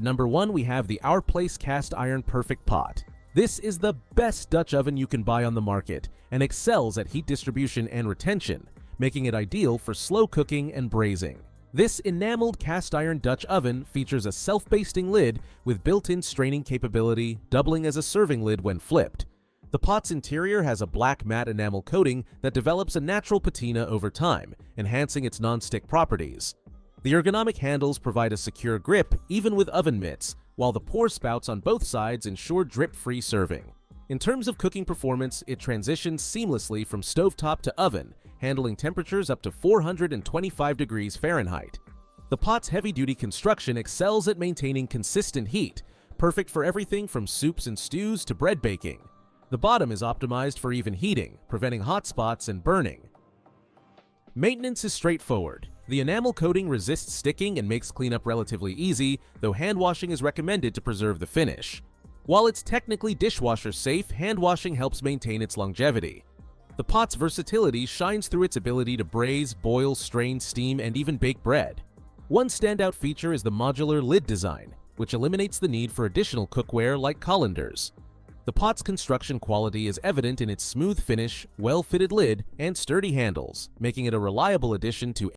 Number 1, we have the Our Place Cast Iron Perfect Pot. This is the best Dutch oven you can buy on the market and excels at heat distribution and retention, making it ideal for slow cooking and braising. This enameled cast iron Dutch oven features a self-basting lid with built-in straining capability, doubling as a serving lid when flipped. The pot's interior has a black matte enamel coating that develops a natural patina over time, enhancing its non-stick properties. The ergonomic handles provide a secure grip even with oven mitts, while the pour spouts on both sides ensure drip-free serving. In terms of cooking performance, it transitions seamlessly from stovetop to oven, handling temperatures up to 425 degrees Fahrenheit. The pot's heavy-duty construction excels at maintaining consistent heat, perfect for everything from soups and stews to bread baking. The bottom is optimized for even heating, preventing hot spots and burning. Maintenance is straightforward. The enamel coating resists sticking and makes cleanup relatively easy, though hand washing is recommended to preserve the finish. While it's technically dishwasher safe, hand washing helps maintain its longevity. The pot's versatility shines through its ability to braise, boil, strain, steam, and even bake bread. One standout feature is the modular lid design, which eliminates the need for additional cookware like colanders. The pot's construction quality is evident in its smooth finish, well-fitted lid, and sturdy handles, making it a reliable addition to